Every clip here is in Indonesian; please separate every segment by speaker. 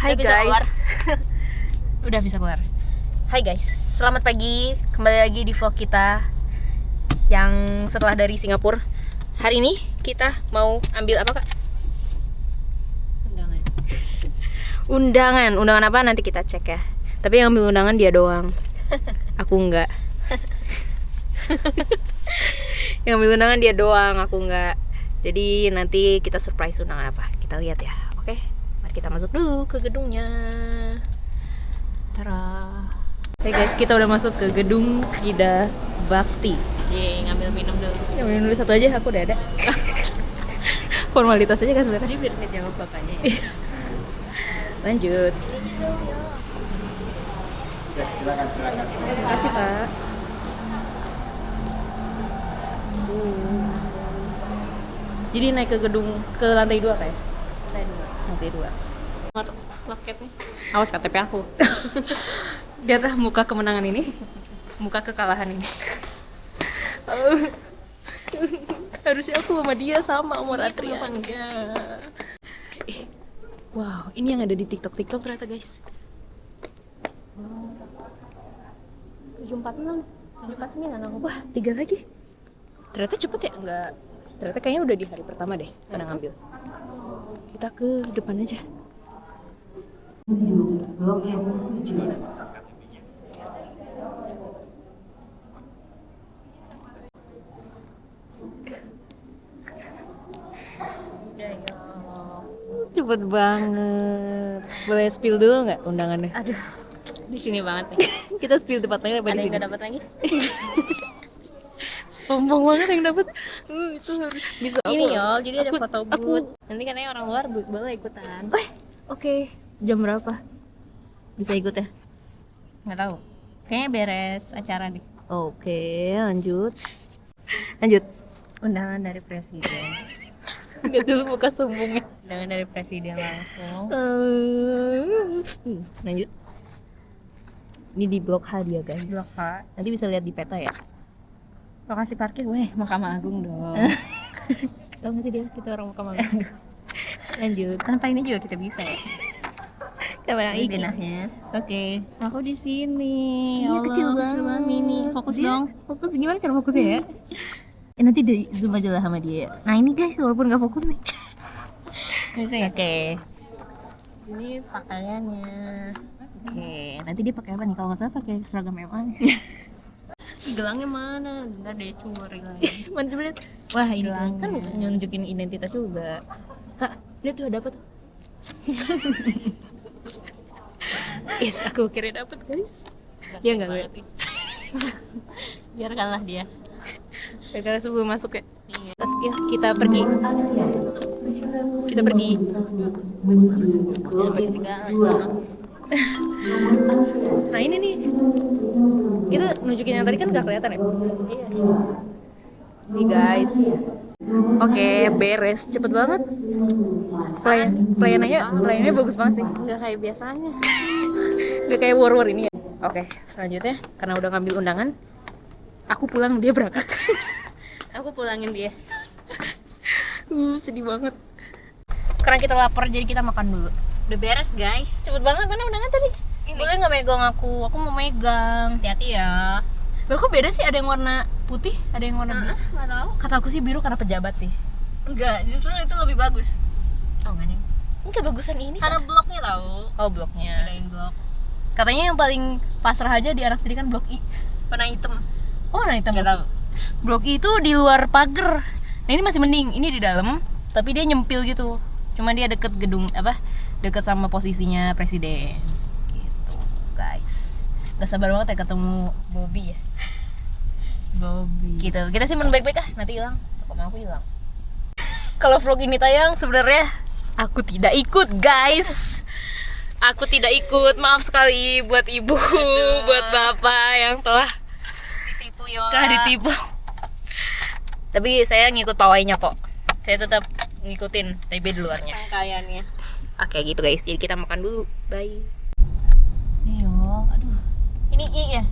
Speaker 1: Hai guys. Udah bisa keluar. Hai guys, selamat pagi. Kembali lagi di vlog kita yang setelah dari Singapura. Hari ini kita mau ambil apa, Kak? Undangan. Undangan apa nanti kita cek ya. Tapi yang ambil undangan dia doang. Aku enggak. Yang ambil undangan dia doang, aku enggak. Jadi nanti kita surprise undangan apa. Kita lihat ya. Oke. Mari kita masuk dulu ke gedungnya. Tara. Oke guys, kita udah masuk ke gedung Krida Bakti.
Speaker 2: Yeay, ngambil minum dulu.
Speaker 1: Ngambil dulu satu aja, aku udah ada. Formalitas aja kan sebenarnya.
Speaker 2: Jadi biar ngejawab bapaknya ya.
Speaker 1: Lanjut.
Speaker 3: Silakan.
Speaker 1: Terima kasih, Pak. Jadi naik ke gedung, ke lantai 2 kayak? Lantai 2.
Speaker 2: Loketnya.
Speaker 1: Awas KTP aku. Lihat lah muka kemenangan ini, muka kekalahan ini. Harusnya aku sama dia sama umur Atrian. Wow, ini yang ada di TikTok ternyata guys. 746, 749. Wah, 3 lagi. Ternyata cepet ya? Enggak. Ternyata kayaknya udah di hari pertama deh karena ngambil. Kita ke depan aja.
Speaker 4: 7, blok yang 7.
Speaker 1: Cepet banget. Boleh spill dulu nggak undangannya?
Speaker 2: Aduh, di sini banget nih.
Speaker 1: Kita spill tempat lain apa
Speaker 2: Ada
Speaker 1: di
Speaker 2: yang
Speaker 1: sini?
Speaker 2: nggak dapat lagi?
Speaker 1: Sombong banget yang dapat. Itu harus bisa.
Speaker 2: Ini yo, jadi ada
Speaker 1: aku-
Speaker 2: foto booth. Nanti katanya orang luar boleh ikutan.
Speaker 1: Oke. Jam berapa? Bisa ikut ya?
Speaker 2: Nggak tahu. Kayaknya beres acara deh.
Speaker 1: Oke, lanjut. Lanjut.
Speaker 2: Undangan dari presiden.
Speaker 1: Lihat dulu muka sombongnya.
Speaker 2: Undangan dari presiden langsung.
Speaker 1: Lanjut. Ini di Blok H dia guys.
Speaker 2: Blok H.
Speaker 1: Nanti bisa lihat di peta ya.
Speaker 2: Lokasi parkir, weh, Mahkamah Agung dong.
Speaker 1: Tahu nggak sih dia kita orang Mahkamah Agung. Lanjut.
Speaker 2: Tanpa ini juga kita bisa ya.
Speaker 1: Kita bareng
Speaker 2: Ini
Speaker 1: Iki.
Speaker 2: benahnya.
Speaker 1: Oke.
Speaker 2: Aku di sini.
Speaker 1: Iya,
Speaker 2: Ya
Speaker 1: kecil
Speaker 2: Allah,
Speaker 1: banget.
Speaker 2: mini. Fokus
Speaker 1: Dia
Speaker 2: dong.
Speaker 1: Fokus gimana cara fokusnya ya? Nanti di zoom aja lah sama dia. Nah ini guys, walaupun nggak fokus nih.
Speaker 2: Bisa ya?
Speaker 1: Oke.
Speaker 2: Ini pakaiannya.
Speaker 1: Oke. Nanti dia pakai apa nih? Kalau nggak salah pakai seragam MA.
Speaker 2: Gelangnya mana? Ntar deh curi lagi.
Speaker 1: Mana coba lihat. Wah ini
Speaker 2: Gelangnya.
Speaker 1: kan nunjukin identitas juga. Kak, lihat tuh ada apa tuh? Yes, aku kira dapet guys. Ya enggak.
Speaker 2: Biarkanlah dia.
Speaker 1: Karena sebelum masuk ya.
Speaker 2: Iya.
Speaker 1: Terus ya, kita pergi. Kita pergi.
Speaker 4: Menuju blok yang
Speaker 1: Nah ini nih. Itu nunjukin yang tadi kan nggak kelihatan ya?
Speaker 2: Iya.
Speaker 1: Nih guys. Oke, beres. Cepet banget. Pelayanannya bagus banget sih.
Speaker 2: Nggak kayak biasanya.
Speaker 1: Gak kayak war ini ya. Oke, selanjutnya karena udah ngambil undangan, aku pulang, dia berangkat.
Speaker 2: Aku pulangin dia.
Speaker 1: Sedih banget. Karena kita lapar jadi kita makan dulu.
Speaker 2: Udah beres guys.
Speaker 1: Cepet banget, mana undangan tadi? Boleh nggak megang aku? Aku mau megang.
Speaker 2: Hati-hati ya.
Speaker 1: Loh kok beda sih? Ada yang warna putih, ada yang warna biru.
Speaker 2: Nggak tahu.
Speaker 1: Kata aku sih biru karena pejabat sih.
Speaker 2: Enggak, justru itu lebih bagus.
Speaker 1: Oh mana? Ini kebagusan ini
Speaker 2: Karena
Speaker 1: kan?
Speaker 2: bloknya tahu.
Speaker 1: Oh bloknya.
Speaker 2: Bedain blok.
Speaker 1: Katanya yang paling pasrah aja di anak pendidikan blok I.
Speaker 2: Warna hitam.
Speaker 1: Oh warna hitam.
Speaker 2: Nggak tahu.
Speaker 1: Blok I itu di luar pagar. Nah ini masih mending. Ini di dalam, tapi dia nyempil gitu. Cuma dia deket gedung apa? Deket sama posisinya presiden. Gitu, guys. Gak sabar banget ya ketemu Bobby ya.
Speaker 2: Bobby.
Speaker 1: Gitu. Kita sih baik-baik ah. Nanti hilang. Pokoknya aku hilang. Kalau vlog ini tayang sebenarnya aku tidak ikut, guys. Aku tidak ikut. Maaf sekali buat ibu, buat bapak yang telah
Speaker 2: Ditipu yo.
Speaker 1: ditipu. Tapi saya ngikut pawainya kok. Saya tetap ngikutin TB di luarnya.
Speaker 2: Rangkaiannya.
Speaker 1: Oke gitu guys. Jadi kita makan dulu. Bye.
Speaker 2: Yo, aduh.
Speaker 1: Ini I ya?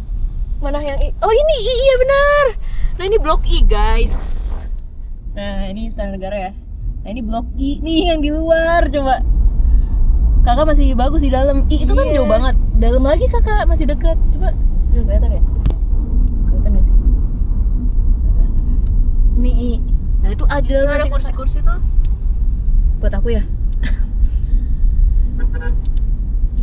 Speaker 1: Mana yang I? Oh ini I, iya benar. Nah ini blok I guys. Nah ini Istana Negara ya. Nah ini blok I nih yang di luar, coba Kakak masih bagus di dalam. Itu kan jauh banget. Dalam lagi kakak masih dekat. Coba kelihatan ya? Kelihatan gak sih? Nih. Nah itu ada dalam.
Speaker 2: Ada
Speaker 1: nanti, Kakak.
Speaker 2: kursi-kursi tuh.
Speaker 1: Buat aku ya.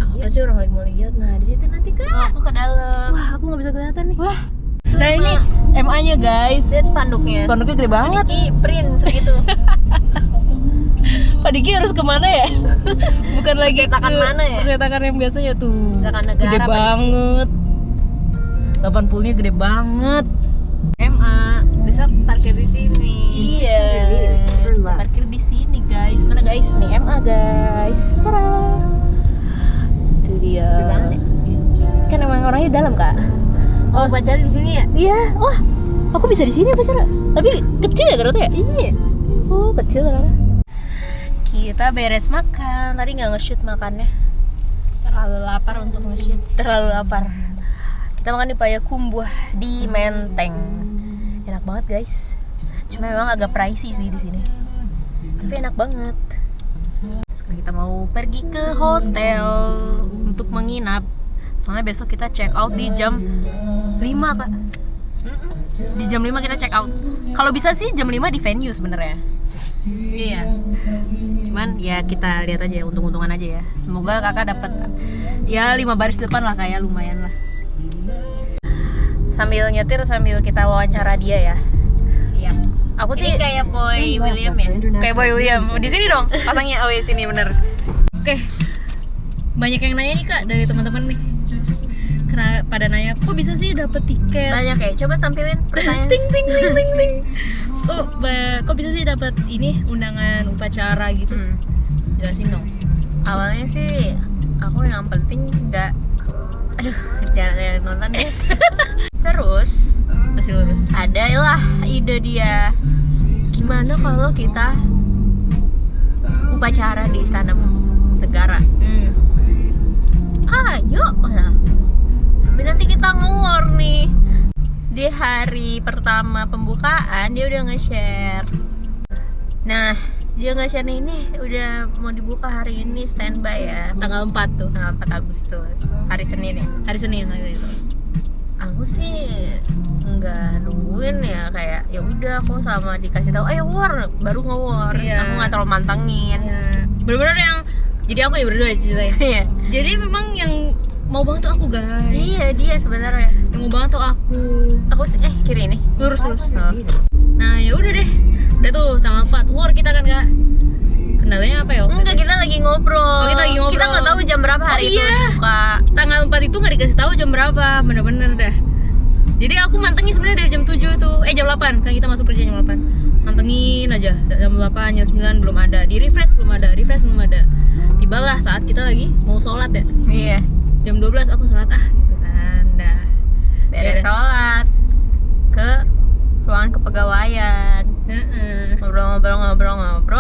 Speaker 1: Apa sih orang lagi mau lihat? Nah di situ nanti kak.
Speaker 2: Oh, aku ke dalam.
Speaker 1: Wah aku nggak bisa kelihatan nih. Wah. Nah ini MA-nya guys.
Speaker 2: Lihat spanduknya.
Speaker 1: Spanduknya gede banget.
Speaker 2: Ini print segitu.
Speaker 1: Pak Diki harus kemana ya? Bukan lagi
Speaker 2: Cetakan mana ya?
Speaker 1: Cetakan yang biasanya tuh.
Speaker 2: Cetakan negara,
Speaker 1: Gede
Speaker 2: Pak
Speaker 1: banget. 80-nya gede banget. MA.
Speaker 2: Besok parkir di sini.
Speaker 1: Iya. Parkir di sini guys. Mana guys? Nih MA guys. Tara. Itu dia. Kan emang orangnya dalam kak.
Speaker 2: Oh, pacar di sini ya?
Speaker 1: Iya. Wah. Aku bisa di sini apa cara? Tapi kecil ya ternyata ya?
Speaker 2: Iya.
Speaker 1: Oh kecil ternyata. Kita beres makan. Tadi nggak nge-shoot makannya.
Speaker 2: Terlalu lapar untuk nge-shoot.
Speaker 1: Terlalu lapar. Kita makan di Payakumbuh di Menteng. Enak banget guys. Cuma memang agak pricey sih di sini. Tapi enak banget. Sekarang kita mau pergi ke hotel untuk menginap. Soalnya besok kita check out di jam 5 kak. Di jam 5 kita check out. Kalau bisa sih jam 5 di venue sebenarnya.
Speaker 2: Iya.
Speaker 1: Cuman ya kita lihat aja ya, untung-untungan aja ya. Semoga kakak dapat ya 5 baris depan lah kayak lumayan lah. Sambil nyetir sambil kita wawancara dia ya.
Speaker 2: Siap.
Speaker 1: Aku
Speaker 2: Ini
Speaker 1: sih
Speaker 2: kayak Boy William ya?
Speaker 1: kayak Boy William. Di sini dong pasangnya. Oh ya sini bener. Oke. Banyak yang nanya nih kak dari teman-teman nih. Karena pada nanya, kok bisa sih dapet tiket?
Speaker 2: Banyak ya. Coba tampilin pertanyaan.
Speaker 1: ting ting ting ting ting. Kok bisa sih dapat ini undangan upacara gitu? Jelasin dong.
Speaker 2: Awalnya sih aku yang penting nggak, aduh jangan nonton deh. Terus
Speaker 1: Masih lurus.
Speaker 2: adalah ide dia, gimana kalau kita upacara di Istana Negara? Ayo lah. Tapi nanti kita nge-war nih. Di hari pertama pembukaan dia udah nge-share. Nah, dia nge-share ini udah mau dibuka hari ini, standby ya.
Speaker 1: Tanggal 4 tuh.
Speaker 2: Tanggal 4 Agustus, hari Senin ya.
Speaker 1: Hari Senin hari itu.
Speaker 2: Aku sih nggak nungguin ya, kayak ya udah aku sama dikasih tahu ayo war, baru nge-war.
Speaker 1: Iya.
Speaker 2: Aku nggak terlalu mantengin.
Speaker 1: Ya, bener-bener yang jadi aku ya berdua ceritanya.
Speaker 2: Iya.
Speaker 1: Jadi memang yang mau banget tuh aku guys.
Speaker 2: Iya, dia sebenarnya.
Speaker 1: Yang mau banget tuh aku.
Speaker 2: Aku kiri nih.
Speaker 1: Lurus.
Speaker 2: Oh.
Speaker 1: Nah ya udah deh. Udah tuh tanggal 4 war kita kan kak. Kendalanya apa ya? waktu
Speaker 2: Enggak,
Speaker 1: itu?
Speaker 2: kita lagi ngobrol.
Speaker 1: Oh, kita lagi ngobrol.
Speaker 2: Kita nggak tahu jam berapa hari itu
Speaker 1: iya.
Speaker 2: dibuka.
Speaker 1: Tanggal 4 itu nggak dikasih tahu jam berapa, bener-bener dah. Jadi aku mantengin sebenarnya dari jam 7 itu, jam 8 kan kita masuk kerja jam 8. Mantengin aja jam 8, jam 9 belum ada, di refresh belum ada. Tibalah saat kita lagi mau sholat ya.
Speaker 2: Iya.
Speaker 1: Jam 12 aku sholat gitu kan, dah.
Speaker 2: Beres sholat ke ruangan kepegawaian. Ngobrol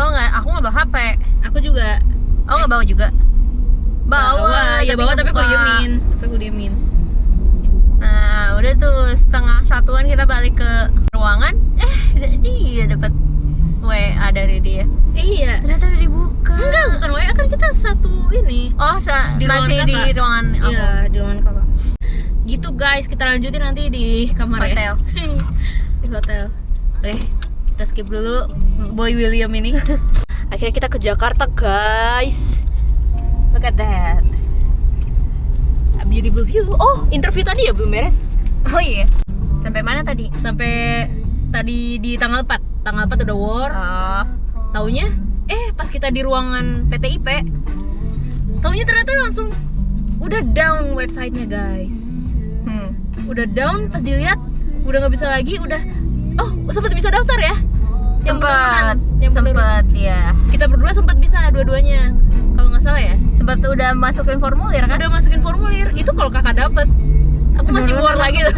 Speaker 2: nggak, aku nggak bawa HP.
Speaker 1: Aku juga
Speaker 2: Oh, nggak bawa juga? Bawa,
Speaker 1: ya bawa tapi aku
Speaker 2: nggak buka.
Speaker 1: diemin.
Speaker 2: Nah, udah tuh setengah satuan kita balik ke ruangan. Dia dapat WA dari dia.
Speaker 1: Iya.
Speaker 2: Ternyata udah dibuka.
Speaker 1: Enggak, bukan WA kan kita satu ini.
Speaker 2: Oh,
Speaker 1: Di ruangan
Speaker 2: masih di
Speaker 1: kakak.
Speaker 2: ruangan aku.
Speaker 1: Iya, di ruangan kakak. Gitu guys, kita lanjutin nanti di kamar
Speaker 2: Hotel.
Speaker 1: ya. Di hotel. Oke, kita skip dulu Boy William ini. Akhirnya kita ke Jakarta guys. Look at that. A beautiful view. Oh, interview tadi ya belum beres?
Speaker 2: Oh iya. Sampai mana tadi?
Speaker 1: Sampai tadi di tanggal 4. Tanggal 4 udah war.
Speaker 2: Oh.
Speaker 1: Taunya pas kita di ruangan PTIP, taunya ternyata langsung udah down websitenya guys. Udah down, pas dilihat udah nggak bisa lagi, udah sempat bisa daftar ya.
Speaker 2: Sempet ya.
Speaker 1: Kita berdua sempat bisa dua-duanya kalau nggak salah ya.
Speaker 2: Sempet udah masukin formulir kan?
Speaker 1: Udah masukin formulir itu kalau kakak dapet, aku masih war lagi tuh.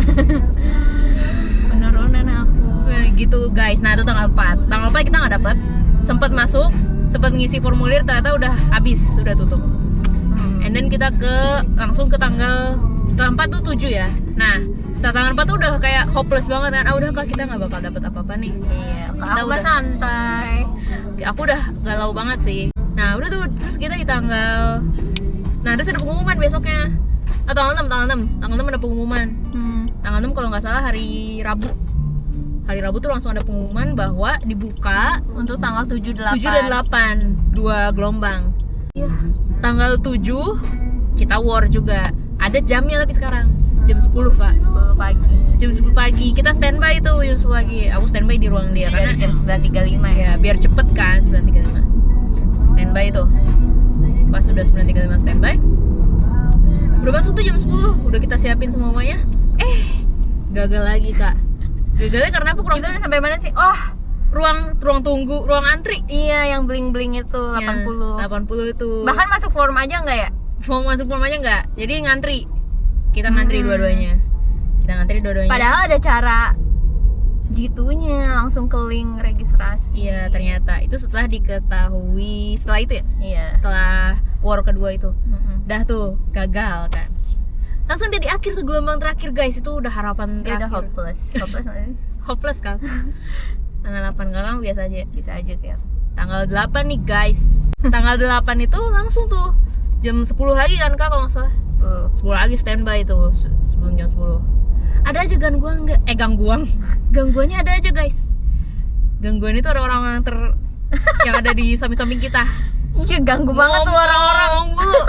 Speaker 2: Penurunan aku.
Speaker 1: Nah, gitu guys. Nah itu tanggal 4 kita nggak dapet, sempat masuk, sempat ngisi formulir, ternyata udah habis, udah tutup. And then kita langsung ke tanggal setelah 4 tuh 7 ya. Nah setelah tanggal 4 tuh udah kayak hopeless banget kan. Udah kak, kita nggak bakal dapet apa-apa nih.
Speaker 2: Iya,
Speaker 1: Kita
Speaker 2: aku
Speaker 1: udah
Speaker 2: santai.
Speaker 1: Aku udah galau banget sih. Nah udah tuh, terus kita di tanggal, nah terus ada pengumuman besoknya. Tanggal 6 ada pengumuman. Tanggal 6 kalau nggak salah hari Rabu tuh langsung ada pengumuman bahwa dibuka
Speaker 2: Untuk tanggal 7 8.
Speaker 1: 7 dan 8 2 gelombang.
Speaker 2: Iya.
Speaker 1: Tanggal 7 kita war juga. Ada jamnya tapi sekarang jam 10 Kak.
Speaker 2: 10 pagi.
Speaker 1: Jam 10 pagi kita standby tuh jam 10 pagi. Aku standby di ruang dia
Speaker 2: Dari
Speaker 1: karena
Speaker 2: jam 9.35 ya.
Speaker 1: ya biar cepet kan 9.35. Standby tuh. Pas sudah 9.35 standby. Udah masuk tuh jam 10, udah kita siapin semuanya. Gagal lagi Kak. Gagalnya karena apa?
Speaker 2: Kita udah sampai mana sih? Oh,
Speaker 1: ruang tunggu, ruang antri.
Speaker 2: iya yang bling-bling itu 80.
Speaker 1: 80 itu.
Speaker 2: Bahkan masuk forum aja enggak ya?
Speaker 1: mau masuk form aja nggak, jadi ngantri. Kita ngantri dua-duanya.
Speaker 2: Padahal ada cara gitunya, langsung ke link registrasi.
Speaker 1: Iya, ternyata itu setelah diketahui, setelah itu ya,
Speaker 2: Iya.
Speaker 1: setelah war kedua itu dah tuh gagal kan. Langsung dari akhir tuh gelombang terakhir guys, itu udah harapan
Speaker 2: Dia udah
Speaker 1: terakhir.
Speaker 2: hopeless nanti.
Speaker 1: Hopeless kan. Tanggal 8 kakak biasa aja.
Speaker 2: Bisa aja sih ya.
Speaker 1: Tanggal 8 nih guys. Tanggal 8 itu langsung tuh jam 10 lagi kan Kak kalau nggak salah. 10 lagi standby tuh sebelum jam 10. Ada aja gangguan nggak? Gangguannya ada aja guys. Gangguan itu ada orang-orang yang ada di samping-samping kita.
Speaker 2: Iya, ganggu banget tuh orang-orang.
Speaker 1: Mulu.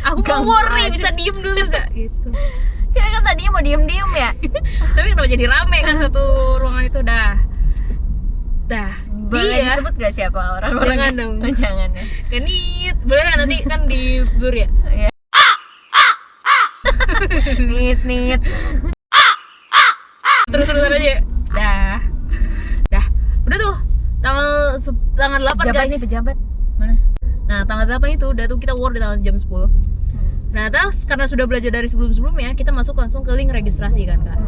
Speaker 1: Aku mau
Speaker 2: Ganggu
Speaker 1: war nih,
Speaker 2: aja.
Speaker 1: bisa diem dulu gak? Gitu.
Speaker 2: Kita kan tadinya mau diem-diem ya.
Speaker 1: Tapi kenapa jadi rame kan satu ruangan itu dah.
Speaker 2: Boleh
Speaker 1: Dia
Speaker 2: disebut gak siapa orang-orang?
Speaker 1: Jangan dong.
Speaker 2: Oh, jangan ya.
Speaker 1: Genit. Boleh kan nanti kan di blur ya?
Speaker 2: Nit.
Speaker 1: Terus aja. Dah. Udah tuh. Tanggal 8
Speaker 2: Pejabat
Speaker 1: guys.
Speaker 2: nih, pejabat.
Speaker 1: Mana? Nah, tanggal 8 itu udah tuh kita war di tanggal jam 10. Nah, terus karena sudah belajar dari sebelum-sebelumnya, kita masuk langsung ke link registrasi kan, Kak.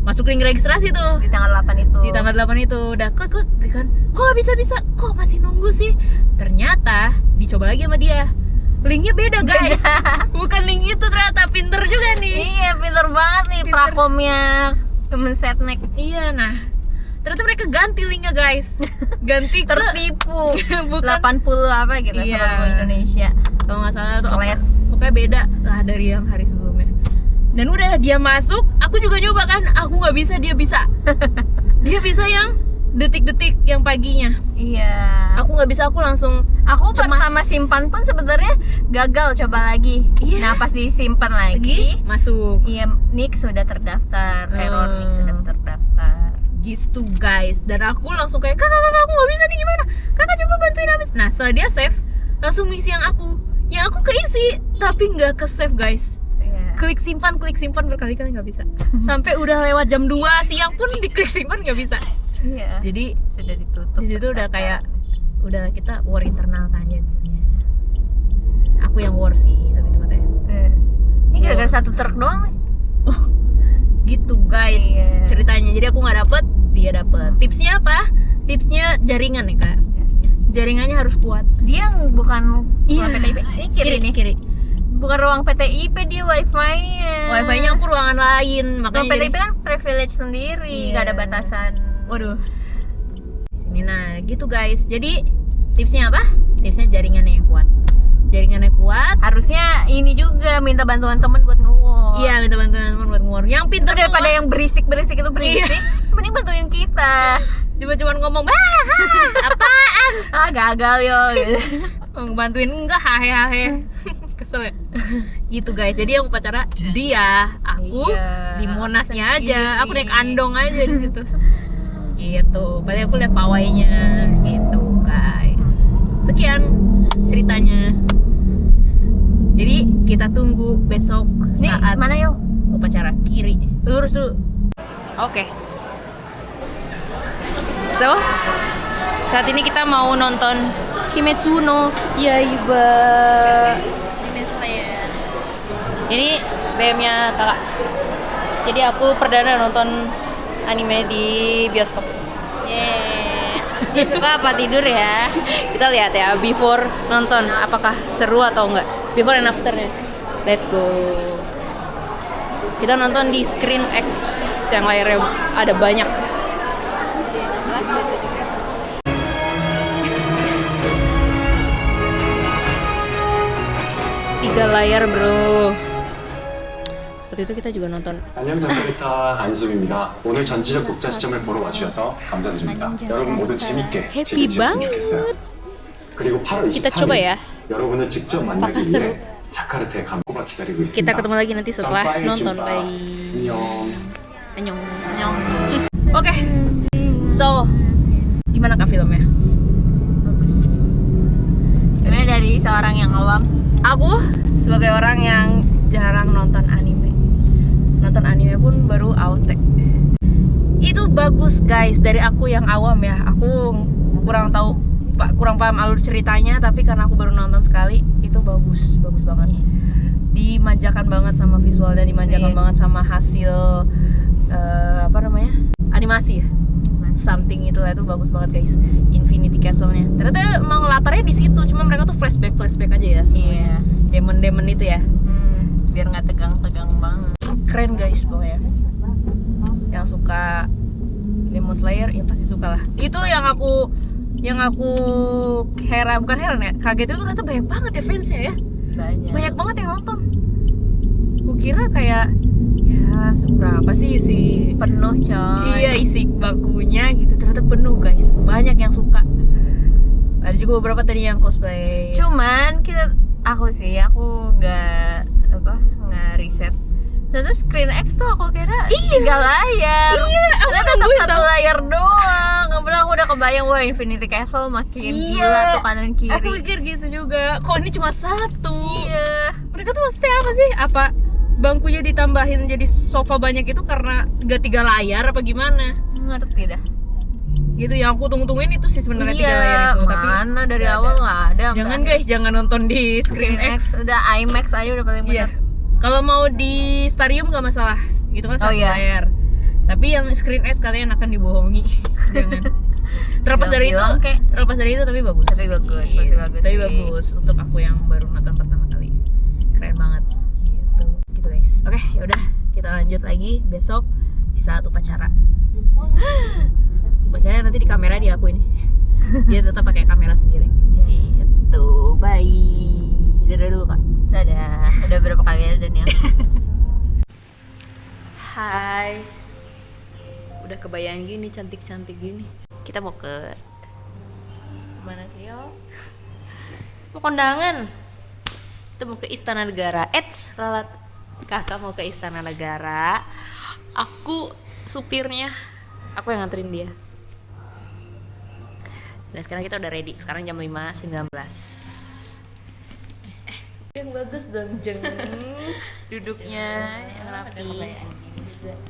Speaker 1: Masuk link registrasi tuh.
Speaker 2: Di tanggal 8 itu.
Speaker 1: Di tanggal 8 itu udah klik kan. Kok nggak bisa? Kok masih nunggu sih? Ternyata dicoba lagi sama dia. Linknya beda guys. Bukan link itu ternyata. Pinter juga nih.
Speaker 2: Iya, pinter banget nih prakomnya Kemensetnek.
Speaker 1: Iya, nah ternyata mereka ganti linknya guys. Ganti ke
Speaker 2: Tertipu.
Speaker 1: bukan
Speaker 2: 80 apa gitu,
Speaker 1: Iya.
Speaker 2: Forum Indonesia.
Speaker 1: kalau nggak salah tuh apa,
Speaker 2: Slash.
Speaker 1: pokoknya beda lah dari yang hari sebelumnya. Dan udah dia masuk, aku juga nyoba kan, aku nggak bisa, dia bisa. Dia bisa yang detik-detik yang paginya.
Speaker 2: Iya.
Speaker 1: Aku nggak bisa, aku langsung
Speaker 2: Aku
Speaker 1: cemas.
Speaker 2: pertama simpan pun sebenarnya gagal, coba lagi.
Speaker 1: Iya.
Speaker 2: Nah, pas disimpan lagi,
Speaker 1: masuk.
Speaker 2: iya, Nick sudah terdaftar, error Nick sudah terdaftar.
Speaker 1: Gitu guys. Dan aku langsung kayak kakak aku nggak bisa nih, gimana? Kakak coba bantuin habis. Nah setelah dia save, langsung ngisi yang aku keisi, tapi nggak ke save guys.
Speaker 2: Iya.
Speaker 1: Klik simpan berkali-kali nggak bisa. Sampai udah lewat jam 2 siang pun diklik simpan nggak bisa.
Speaker 2: Iya.
Speaker 1: Jadi
Speaker 2: Sudah ditutup.
Speaker 1: di situ udah kayak udah kita war internal kan jadinya. Aku yang war sih tapi tempatnya.
Speaker 2: Ini gara-gara satu truk doang nih.
Speaker 1: Gitu guys
Speaker 2: Iya.
Speaker 1: ceritanya. Jadi aku nggak dapet, dia dapet. Tipsnya apa? Tipsnya jaringan nih Kak. Jaringannya harus kuat.
Speaker 2: Dia yang bukan
Speaker 1: Iya.
Speaker 2: ruang PTIP. Ini kiri nih.
Speaker 1: Kiri.
Speaker 2: Bukan ruang PTIP, dia wifi-nya.
Speaker 1: Wifi-nya aku ruangan lain,
Speaker 2: Ruang
Speaker 1: makanya
Speaker 2: PTIP kan privilege sendiri,
Speaker 1: Iya.
Speaker 2: nggak ada batasan.
Speaker 1: waduh. Sini nah, gitu guys. Jadi tipsnya apa? Tipsnya jaringannya yang kuat. Jaringannya kuat.
Speaker 2: Harusnya ini juga minta bantuan temen buat nge-war.
Speaker 1: Iya, minta bantuan teman buat ngor. Yang
Speaker 2: Itu
Speaker 1: pintar
Speaker 2: daripada yang berisik-berisik itu berisik, mending bantuin kita.
Speaker 1: cuma ngomong, apaan?
Speaker 2: Ah, gagal yo. Gitu.
Speaker 1: Bantuin enggak, hahe. Kesel ya? Gitu guys. Jadi yang upacara dia, aku
Speaker 2: Iya,
Speaker 1: di Monasnya
Speaker 2: sendiri.
Speaker 1: aja. Aku naik andong aja di situ. Gitu. Paling aku lihat pawainya gitu, guys. Sekian ceritanya. Jadi kita tunggu besok
Speaker 2: Nih,
Speaker 1: saat
Speaker 2: mana yo?
Speaker 1: upacara. Kiri. Lurus dulu. Oke. So, saat ini kita mau nonton Kimetsu no Yaiba. Ini BM-nya kakak. Jadi aku perdana nonton anime di bioskop.
Speaker 2: Yeay. Dia suka apa tidur ya?
Speaker 1: Kita lihat ya before nonton apakah seru atau enggak. Before and afternya. Let's go. Kita nonton di Screen X yang layarnya ada banyak. tiga layar bro. waktu itu kita juga nonton.
Speaker 3: 안녕 전투기타 안수입니다. 오늘 전지적 독자 시점을 보러 와주셔서 감사드립니다. 여러분 모두 재밌게
Speaker 1: 해피
Speaker 3: 즐겨주셨으면 좋겠어요. 그리고 8월
Speaker 1: Kita coba
Speaker 3: 24일
Speaker 1: ya.
Speaker 3: 여러분을 직접 만나기
Speaker 1: Apakah seru?
Speaker 3: 위해 자카르타에 감고가 기다리고 있습니다.
Speaker 1: Kita ketemu lagi nanti setelah
Speaker 3: Sampai
Speaker 1: nonton.
Speaker 3: jumpa.
Speaker 1: Bye.
Speaker 3: 안녕.
Speaker 1: Annyeong. Annyeong. Oke. So, gimana kah filmnya?
Speaker 2: Bagus. Sebenarnya dari seorang yang awam,
Speaker 1: Aku sebagai orang yang jarang nonton anime pun baru Aotek. Itu bagus guys, dari aku yang awam ya. Aku kurang paham alur ceritanya, tapi karena aku baru nonton sekali, itu bagus banget. Dimanjakan banget sama visualnya, dimanjakan banget sama hasil animasi ya. Something itulah, itu bagus banget guys. Infinity Castle-nya. Ternyata emang latarnya di situ, cuma mereka tuh flashback aja ya.
Speaker 2: Iya.
Speaker 1: Demon itu ya.
Speaker 2: Biar nggak tegang-tegang banget.
Speaker 1: Keren guys pokoknya. Yang suka Demon Slayer ya pasti suka lah. Itu yang aku bukan heran ya, kaget itu ternyata banyak banget ya fansnya ya. Banyak banget yang nonton. Kukira kayak ya seberapa sih isi
Speaker 2: Penuh coy.
Speaker 1: iya isi bangkunya gitu, ternyata penuh guys. Banyak yang suka. Ada juga beberapa tadi yang cosplay.
Speaker 2: Cuman aku nggak riset. Ternyata Screen X tuh aku kira 3 layar. Iya, ternyata tetap 1 layar doang. Nggak, aku udah kebayang wah Infinity Castle makin gila tuh kanan kiri.
Speaker 1: Aku pikir gitu juga. Kok ini cuma satu?
Speaker 2: Iya.
Speaker 1: Mereka tuh maksudnya apa sih? Apa bangkunya ditambahin jadi sofa banyak itu karena gak 3 layar apa gimana?
Speaker 2: Ngerti dah.
Speaker 1: Gitu yang aku tungguin itu sih sebenarnya 3
Speaker 2: Iya,
Speaker 1: layar itu, tapi
Speaker 2: mana dari
Speaker 1: nggak
Speaker 2: awal
Speaker 1: ada.
Speaker 2: nggak ada.
Speaker 1: Jangan
Speaker 2: Mbak.
Speaker 1: guys, jangan nonton di Screen X.
Speaker 2: Udah IMAX aja udah paling
Speaker 1: Iya.
Speaker 2: benar.
Speaker 1: Kalau mau di Starium gak masalah. Itu kan 1
Speaker 2: iya.
Speaker 1: layar. Tapi yang Screen X kalian akan dibohongi. Jangan. Terlepas dari itu, tapi bagus.
Speaker 2: Tapi bagus,
Speaker 1: Iya,
Speaker 2: pasti bagus
Speaker 1: Tapi
Speaker 2: sih.
Speaker 1: bagus untuk aku yang baru nonton pertama kali. Keren banget. Gitu guys. Oke, yaudah kita lanjut lagi besok di saat upacara. Upacaranya nanti di kamera di aku ini. Dia tetap pakai kamera sendiri. Gitu. Bye. Dadah dulu kak.
Speaker 2: Dadah. Udah berapa kali ya dan ya?
Speaker 1: Hai. Udah kebayang gini, cantik-cantik gini. Kita mau ke
Speaker 2: Mana sih yo?
Speaker 1: mau kondangan. Kita mau ke Istana Negara. Ralat. Kakak mau ke Istana Negara. Aku supirnya. Aku yang nganterin dia. Dan sekarang kita udah ready. Sekarang jam 5.19. Yang bagus dong, Jeng. Duduknya yang rapi.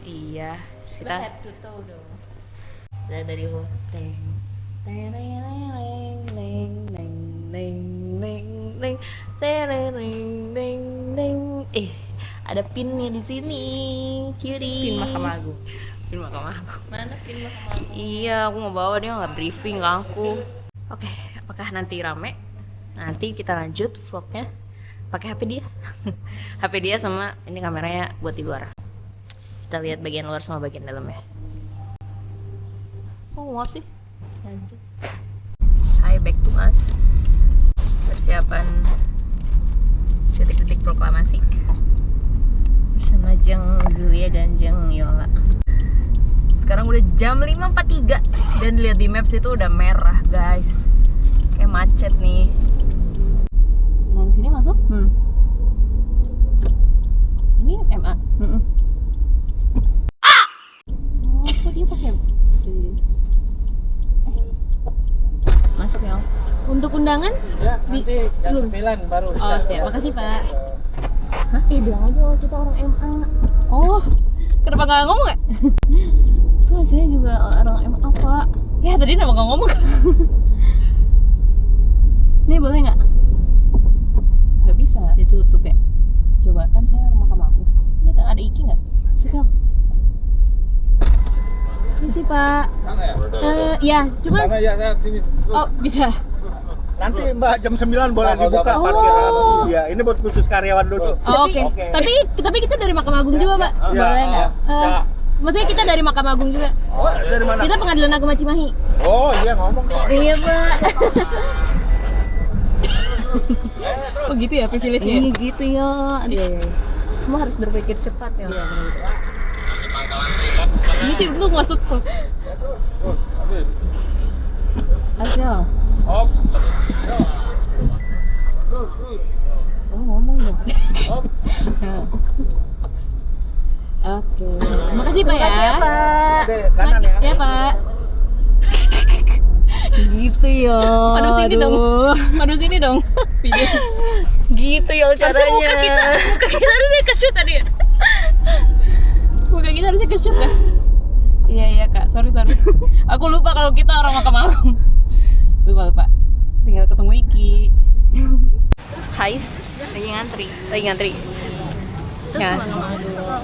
Speaker 1: Iya. Kita
Speaker 2: head to toe dong.
Speaker 1: dari hotel. Ada pinnya di sini. Kiri. Pin Mahkamah Agung.
Speaker 2: Mana pin Mahkamah Agung?
Speaker 1: Iya, aku mau bawa, dia nggak briefing ke aku. Oke, apakah nanti rame? Nanti kita lanjut vlognya pakai HP dia. HP dia sama ini kameranya buat di luar. Kita lihat bagian luar sama bagian dalam ya. Oh, nguap sih.
Speaker 2: Lanjut.
Speaker 1: Hi, back to us. Persiapan detik-detik proklamasi
Speaker 2: Bersama Jeng Zulia dan Jeng Yola.
Speaker 1: Sekarang udah jam 5.43 dan dilihat di maps itu udah merah guys. Kayak macet nih. Nah, sini masuk? Ini MA. Oh, kok dia pakai masuk ya? Untuk undangan?
Speaker 5: Ya, nanti jam 9 baru.
Speaker 1: Oh, siap. Makasih, Pak. Hah? Bilang aja kita orang MA. Oh, kenapa nggak ngomong ya? Pak, saya juga orang MA, Pak. Ya, tadi kenapa nggak ngomong? Ini boleh nggak? Nggak bisa. Ditutup ya? Coba, kan saya orang Mahkamah Agung. Ini ada Iki nggak? Suka. Ini sih, Pak.
Speaker 5: Sana ya?
Speaker 1: Ya, cuma...
Speaker 5: Sana ya, saya sini.
Speaker 1: Oh, bisa.
Speaker 5: Nanti Mbak jam 9 boleh dibuka
Speaker 1: Oh.
Speaker 5: parkiran. Iya, ini buat khusus karyawan dulu.
Speaker 1: Oh, oke. Tapi kita dari Mahkamah Agung juga, Pak.
Speaker 5: Boleh nggak?
Speaker 1: Maksudnya kita dari Mahkamah Agung juga.
Speaker 5: Oh, dari mana?
Speaker 1: Kita Pengadilan Agama Cimahi.
Speaker 5: Oh, iya ngomong.
Speaker 1: Iya, Pak. Oh gitu ya privilege ya?
Speaker 2: Gitu ya.
Speaker 1: Iya.
Speaker 2: Semua harus berpikir cepat ya.
Speaker 1: Iya benar. Ini sih untuk masuk.
Speaker 2: Hasil. Oh, ngomong dong. Oke.
Speaker 1: Makasih Pak ya.
Speaker 2: Pak.
Speaker 5: Oke, kanan ya.
Speaker 1: Ya Pak.
Speaker 2: Gitu ya.
Speaker 1: Aduh sini dong. Aduh sini dong. Video.
Speaker 2: Gitu ya
Speaker 1: Harusnya
Speaker 2: caranya.
Speaker 1: muka kita harusnya ke-shoot tadi ya. Muka kita harusnya ke-shoot ya. Iya Kak, sorry. Aku lupa kalau kita orang Mahkamah Agung. Lupa. Tinggal ketemu Iki. Hais,
Speaker 2: Lagi ngantri.
Speaker 1: lagi ngantri.
Speaker 2: Itu
Speaker 1: Ya.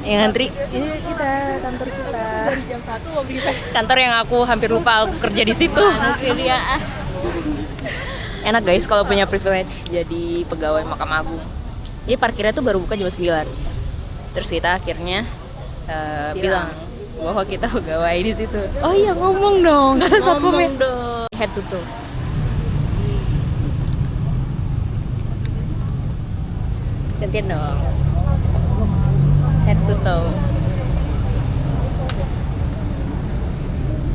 Speaker 1: Yang ngantri
Speaker 2: Ini kita kantor kita.
Speaker 1: dari jam 1 mau beli kantor yang aku hampir lupa aku kerja di situ.
Speaker 2: Masih dia.
Speaker 1: Enak guys kalau punya privilege jadi pegawai Mahkamah Agung. Jadi parkirnya tuh baru buka jam 9. Terus kita akhirnya bilang bahwa kita pegawai di situ. Oh iya ngomong dong kata satpamnya.
Speaker 2: Ngomong dong.
Speaker 1: Head to toe. Gantian dong. Head to toe.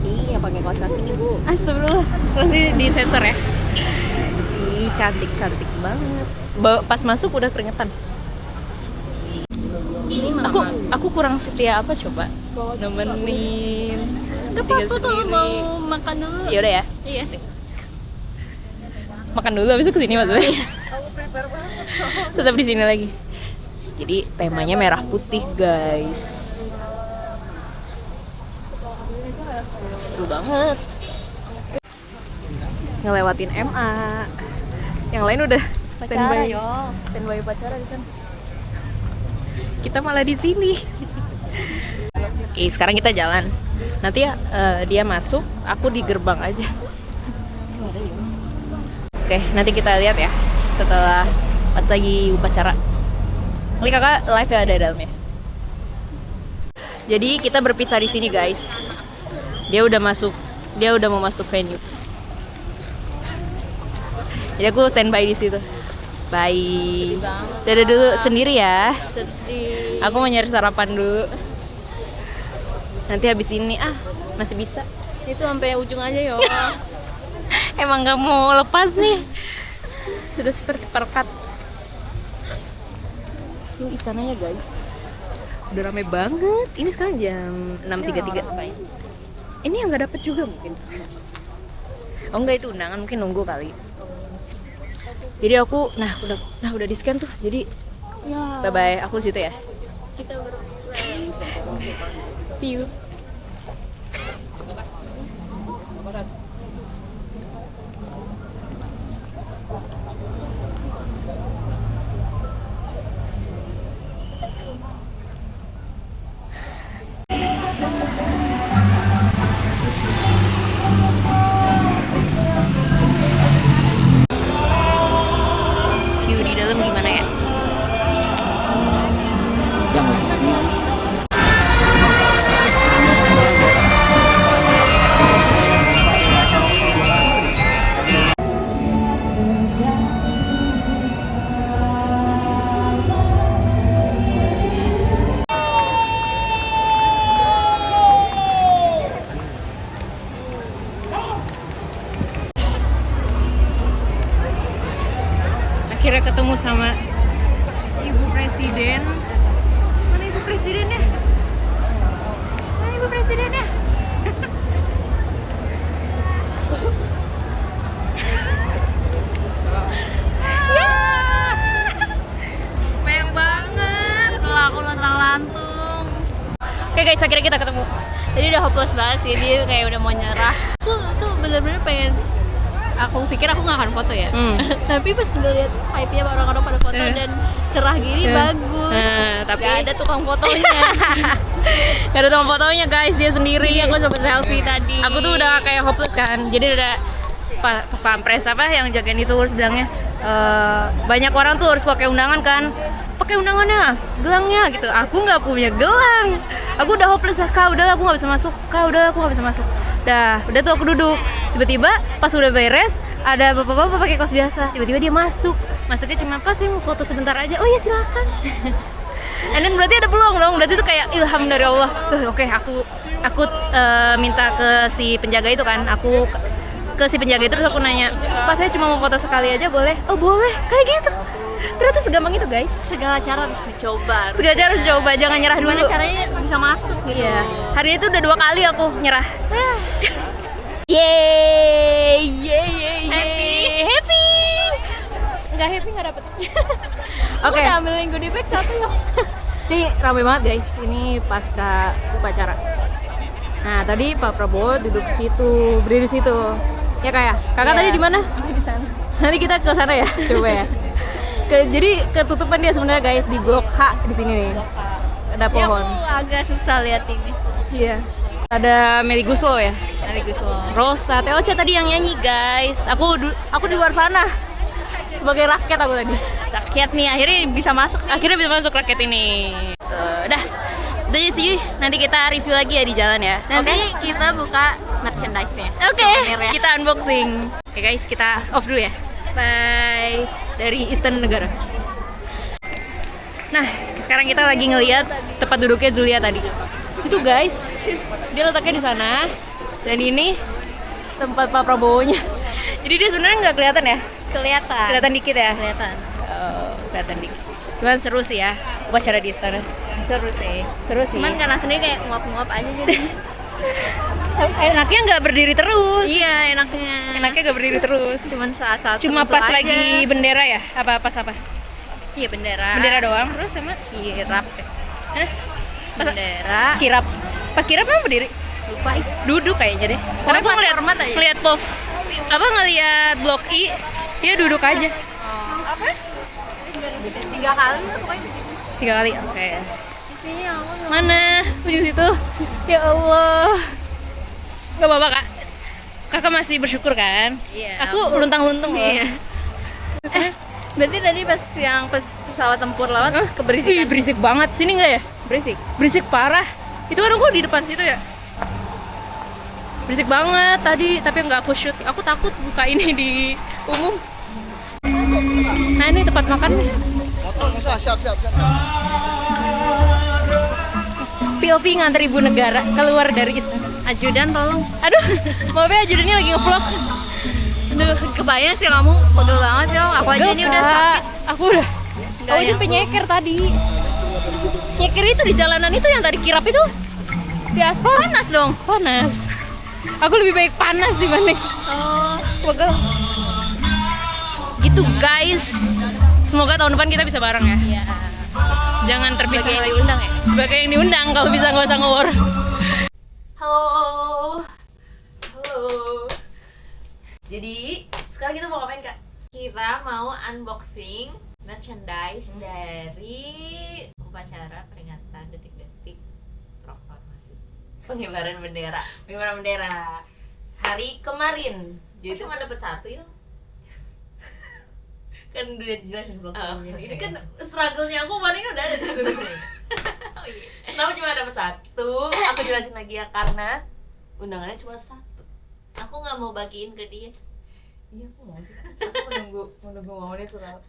Speaker 2: Iya, pakai kaos kaki nih, Bu.
Speaker 1: Astagfirullah. Masih di sensor ya?
Speaker 2: Ih, cantik banget.
Speaker 1: Pas masuk udah keringetan.
Speaker 2: Ini
Speaker 1: Aku kurang setia apa coba? Nemenin.
Speaker 2: Gak
Speaker 1: tinggal
Speaker 2: apa-apa kalau
Speaker 1: sendiri.
Speaker 2: mau makan dulu.
Speaker 1: Ya udah ya.
Speaker 2: Iya.
Speaker 1: Makan dulu habis itu kesini maksudnya. Tetap di sini lagi. Jadi temanya merah putih guys. Seru banget. Ngelewatin MA. Yang lain udah standby upacara di sana. Kita malah di sini. Oke, sekarang kita jalan. Nanti ya dia masuk, aku di gerbang aja. Oke, nanti kita lihat ya setelah pas lagi upacara. Ini kakak live ya ada dalamnya. Jadi kita berpisah di sini guys. Dia udah mau masuk venue. Jadi aku standby di situ. Bye. Dadah dulu sendiri ya.
Speaker 2: Sedih.
Speaker 1: Aku mau nyari sarapan dulu. Nanti habis ini masih bisa.
Speaker 2: Itu sampai ujung aja ya.
Speaker 1: Emang nggak mau lepas nih. Sudah seperti perekat. Tuh istananya guys. Udah rame banget. Ini sekarang jam 6.33. Ini yang nggak dapet juga mungkin. Oh enggak, itu undangan, mungkin nunggu kali. Jadi aku udah di scan tuh. Jadi bye bye, aku di situ ya.
Speaker 2: Kita
Speaker 1: See you. View di dalam gimana ya? Akhirnya ketemu sama Ibu Presiden. Mana Ibu Presidennya? Mana Ibu Presidennya? Ya! Pengen banget setelah aku lantang-lantung. Oke guys, akhirnya kita ketemu. Jadi udah hopeless banget sih, dia kayak udah mau nyerah.
Speaker 2: Aku tuh bener-bener pengen. Aku pikir aku nggak akan foto ya. Tapi pas udah lihat hype-nya orang-orang pada foto dan cerah gini bagus.
Speaker 1: Tapi
Speaker 2: Gak ada tukang fotonya.
Speaker 1: gak ada tukang fotonya guys, dia sendiri.
Speaker 2: Aku sempat selfie tadi.
Speaker 1: Aku tuh udah kayak hopeless kan. Jadi ada pas pampres apa yang jagain itu harus bilangnya banyak orang tuh harus pakai undangan kan. Pakai undangannya, gelangnya gitu. Aku nggak punya gelang. Aku udah hopeless, Kak. Udah aku nggak bisa masuk. Kak, udah aku nggak bisa masuk. Udah tuh aku duduk. Tiba-tiba pas udah beres, ada bapak-bapak pakai kaos biasa. Tiba-tiba dia masuk. masuknya cuma pas saya mau foto sebentar aja. Oh iya silakan. And then berarti ada peluang dong. Berarti itu kayak ilham dari Allah. Oke, aku minta ke si penjaga itu kan. Aku ke si penjaga itu terus aku nanya, "Pak, saya cuma mau foto sekali aja boleh?" "Oh, boleh." Kayak gitu. Ternyata segampang itu, guys.
Speaker 2: Segala cara harus dicoba.
Speaker 1: Segala cara harus coba, jangan nyerah dulu.
Speaker 2: Gimana caranya bisa masuk gitu.
Speaker 1: Iya. Hari itu udah 2 kali aku nyerah. Yeay, happy. Nggak happy nggak dapet. Oke.
Speaker 2: Udah ambilin goodie bag 1 ya.
Speaker 1: Ini rame banget guys. Ini pasca upacara. Nah tadi Pak Prabowo duduk di situ, berdiri di situ. Ya kayak. Kakak
Speaker 2: Iya.
Speaker 1: tadi di mana?
Speaker 2: Di sana.
Speaker 1: Nanti kita ke sana ya, coba ya. Jadi ketutupan dia sebenarnya guys di blok H di sini nih. Ada
Speaker 2: Ya,
Speaker 1: pohon.
Speaker 2: aku agak susah lihat ini.
Speaker 1: Iya. Ada Melly Guslo ya.
Speaker 2: Nanti Guslo.
Speaker 1: Rosa, TOC tadi yang nyanyi guys. Aku di luar sana sebagai rakyat aku tadi.
Speaker 2: Rakyat nih akhirnya bisa masuk.
Speaker 1: Akhirnya bisa masuk rakyat ini. Udah. Itu aja sih. Nanti kita review lagi ya di jalan ya.
Speaker 2: Nanti
Speaker 1: Oke?
Speaker 2: kita buka merchandise-nya.
Speaker 1: Oke,
Speaker 2: Souvenirnya.
Speaker 1: kita unboxing. Oke guys, kita off dulu ya. Bye. Dari Istana Negara. Nah, sekarang kita lagi ngeliat tempat duduknya Zulia tadi. Situ guys, dia letaknya di sana. Dan ini tempat Pak Prabowo-nya. Jadi dia sebenarnya nggak kelihatan ya?
Speaker 2: Kelihatan.
Speaker 1: Kelihatan dikit ya?
Speaker 2: Kelihatan.
Speaker 1: Oh, kelihatan dikit. Cuman seru sih ya upacara di istana.
Speaker 2: Seru sih.
Speaker 1: Seru sih.
Speaker 2: Cuman karena sendiri kayak nguap-nguap aja jadi.
Speaker 1: enaknya nggak berdiri terus.
Speaker 2: Iya, enaknya.
Speaker 1: Enaknya nggak berdiri terus.
Speaker 2: Cuman saat-saat
Speaker 1: Cuma
Speaker 2: tertentu
Speaker 1: pas
Speaker 2: aja.
Speaker 1: lagi bendera ya? Pas apa?
Speaker 2: Iya, bendera.
Speaker 1: Bendera doang. Terus sama kirap. Hah?
Speaker 2: Bendera.
Speaker 1: Kirap. Pas kirap emang berdiri?
Speaker 2: Lupa ih.
Speaker 1: Duduk kayaknya deh. Karena
Speaker 2: pas
Speaker 1: gue ngeliat
Speaker 2: hormat aja.
Speaker 1: ngeliat POV ngeliat blok I, dia duduk aja.
Speaker 2: Apa? 3 kali lah pokoknya.
Speaker 1: 3 kali. Oke.
Speaker 2: Isinya apa?
Speaker 1: Mana? Ujung situ. Ya Allah. Gak apa-apa kak. Kakak masih bersyukur kan?
Speaker 2: Iya.
Speaker 1: Aku luntang-luntung loh.
Speaker 2: Iya. Berarti tadi pas yang pesawat tempur lewat
Speaker 1: Ih,
Speaker 2: keberisikan.
Speaker 1: berisik banget. Sini nggak ya?
Speaker 2: Berisik.
Speaker 1: Berisik parah. Itu kan aku di depan situ ya. Berisik banget tadi, tapi nggak aku shoot. Aku takut buka ini di umum. Nah ini tempat makan nih.
Speaker 5: Siap.
Speaker 1: POV nganter ibu negara keluar dari itu.
Speaker 2: Ajudan tolong.
Speaker 1: Aduh, maaf ya ajudannya lagi nge-vlog.
Speaker 2: Aduh, kebayang sih kamu pegel banget ya. Aku aja ini udah sakit.
Speaker 1: Aku udah.
Speaker 2: Nggak
Speaker 1: Aku aja
Speaker 2: yang
Speaker 1: sampai nyeker tadi. Nyeker itu di jalanan itu yang tadi kirap itu. Di aspal.
Speaker 2: panas dong.
Speaker 1: Panas. Aku lebih baik panas dibanding
Speaker 2: Oh,
Speaker 1: pegel. Gitu guys. Semoga tahun depan kita bisa bareng ya.
Speaker 2: iya.
Speaker 1: Jangan terpisah.
Speaker 2: Sebagai yang
Speaker 1: lagi.
Speaker 2: diundang ya?
Speaker 1: Sebagai yang diundang, kalau bisa nggak usah ngewar.
Speaker 2: Halo. Jadi, sekarang kita mau ngapain, Kak? Kita mau unboxing merchandise dari upacara peringatan detik-detik proklamasi pengibaran bendera.
Speaker 1: Pengibaran bendera
Speaker 2: Hari kemarin.
Speaker 1: Jadi
Speaker 2: Jadi cuma dapat 1 ya?
Speaker 1: kan udah dijelasin belum sebelumnya.
Speaker 2: Ini kan struggle-nya aku kemarin udah ada di situ. Oh iya. Kenapa cuma dapat 1? Aku jelasin lagi ya, karena undangannya cuma 1. Aku nggak mau bagiin ke dia.
Speaker 1: Iya, aku mau sih. Aku menunggu momen itu tau.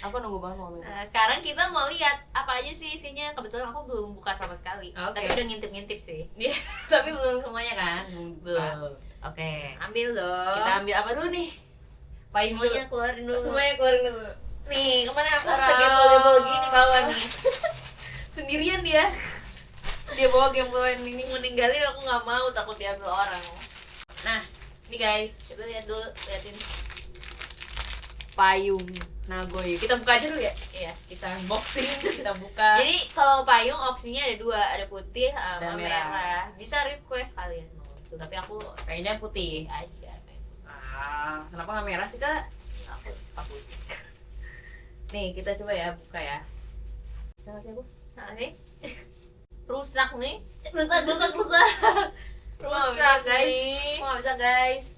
Speaker 1: Aku nunggu banget momen itu.
Speaker 2: Nah, sekarang kita mau lihat apa aja sih isinya. Kebetulan aku belum buka sama sekali.
Speaker 1: Oke.
Speaker 2: Tapi udah ngintip-ngintip sih.
Speaker 1: Iya, tapi belum semuanya kan.
Speaker 2: Belum.
Speaker 1: Oke.
Speaker 2: Ambil dong.
Speaker 1: Kita ambil apa dulu nih? Payung dulu.
Speaker 2: semuanya keluarin dulu.
Speaker 1: Semuanya keluarin dulu.
Speaker 2: Nih, kemarin aku
Speaker 1: Orang.
Speaker 2: segembol-gembol gini bawa nih.
Speaker 1: Sendirian dia. Dia bawa gembolan ini.
Speaker 2: Mau ninggalin aku nggak mau, takut diambil orang. Nah, ini guys, coba lihat dulu, liatin.
Speaker 1: Payung Nagoya. Kita buka aja dulu ya.
Speaker 2: Iya.
Speaker 1: Kita unboxing, kita buka.
Speaker 2: Jadi kalau payung opsinya ada 2, ada putih sama
Speaker 1: Dan
Speaker 2: merah.
Speaker 1: merah.
Speaker 2: Bisa request kalian mau itu, tapi aku
Speaker 1: kayaknya putih.
Speaker 2: aja.
Speaker 1: Kenapa nggak merah sih kak?
Speaker 2: Aku suka putih.
Speaker 1: Nih kita coba ya buka ya.
Speaker 2: Bisa nggak sih aku? Nah, nih. Rusak nih. Rusak. Rusak guys.
Speaker 1: nih.
Speaker 2: Mau nggak bisa guys.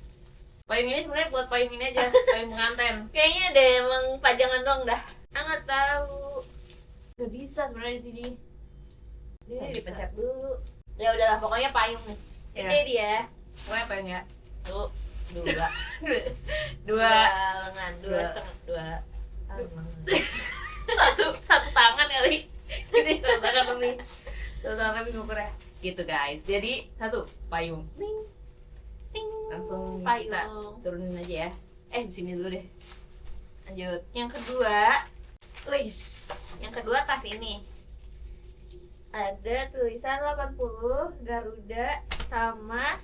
Speaker 1: Payung ini sebenarnya buat payung ini aja, payung pengantin.
Speaker 2: Kayaknya ada emang pajangan doang dah. Nggak tahu.
Speaker 1: Gak bisa sebenarnya di sini.
Speaker 2: Ini
Speaker 1: Nggak bisa.
Speaker 2: dipencet dulu. Ya udahlah, pokoknya payung nih.
Speaker 1: Ya.
Speaker 2: Ini dia.
Speaker 1: Semuanya payung ya.
Speaker 2: Tuh, 2
Speaker 1: Dua.
Speaker 2: lengan, 2
Speaker 1: Dua.
Speaker 2: setengah, 2.
Speaker 1: satu tangan kali. Ini satu tangan lebih ngukurnya. Gitu guys. Jadi satu payung. Ning. Ting. Langsung
Speaker 2: Payung.
Speaker 1: kita turunin aja ya. Di sini dulu deh. Lanjut. Yang kedua,
Speaker 2: Yang kedua tas ini ada tulisan 80 Garuda sama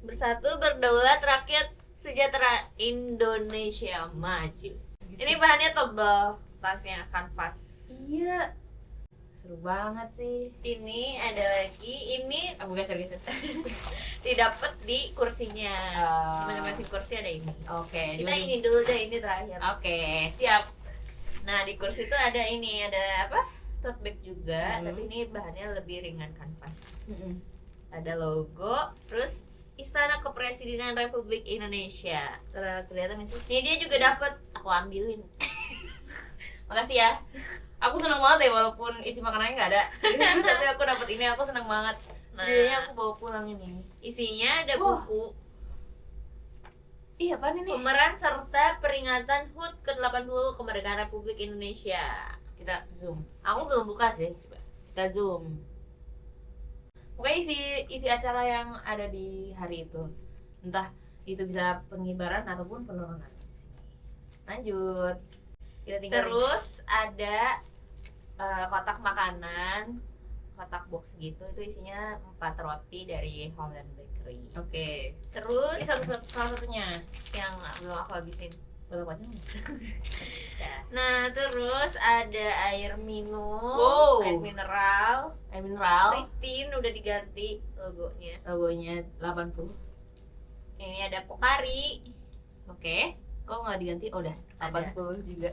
Speaker 2: bersatu berdaulat rakyat sejahtera Indonesia maju. Ini bahannya tebal, tasnya kanvas.
Speaker 1: iya. Seru banget sih.
Speaker 2: Ini ada lagi, ini
Speaker 1: Aku geser-geser.
Speaker 2: didapat di kursinya.
Speaker 1: Ah.
Speaker 2: Di masing-masing kursi ada ini.
Speaker 1: Oke,
Speaker 2: Kita ini dulu deh, ini terakhir.
Speaker 1: Oke, siap.
Speaker 2: Nah, di kursi itu ada ini, ada apa? Tote bag juga,
Speaker 1: Hmm.
Speaker 2: tapi ini bahannya lebih ringan kanvas. Ada logo, terus Istana Kepresidenan Republik Indonesia. Kelihatan nggak sih? Ini dia juga dapat, aku ambilin.
Speaker 1: Makasih ya. Aku seneng banget ya walaupun isi makanannya nggak ada. Tapi aku dapat ini, aku seneng banget.
Speaker 2: Nah.
Speaker 1: Setidaknya aku bawa pulang ini.
Speaker 2: Isinya ada
Speaker 1: Wah.
Speaker 2: buku
Speaker 1: Iya, apaan ini?
Speaker 2: pemeran serta peringatan HUT ke-80 Kemerdekaan Republik Indonesia.
Speaker 1: Kita zoom.
Speaker 2: Aku belum buka sih.
Speaker 1: Coba kita zoom. Pokoknya isi acara yang ada di hari itu. Entah itu bisa pengibaran ataupun penurunan di sini. Lanjut. Kita tinggal
Speaker 2: Terus ada kotak makanan, kotak box gitu, itu isinya 4 roti dari Holland Bakery.
Speaker 1: Oke.
Speaker 2: Terus
Speaker 1: Ini salah satunya.
Speaker 2: yang belum aku habisin.
Speaker 1: Boleh baca nggak?
Speaker 2: Nah, terus ada air minum,
Speaker 1: Wow.
Speaker 2: air mineral.
Speaker 1: Air mineral.
Speaker 2: Pristine udah diganti logonya.
Speaker 1: Logonya 80.
Speaker 2: Ini ada Pocari,
Speaker 1: Oke. Kok nggak diganti? Oh, udah.
Speaker 2: Ada.
Speaker 1: 80 juga.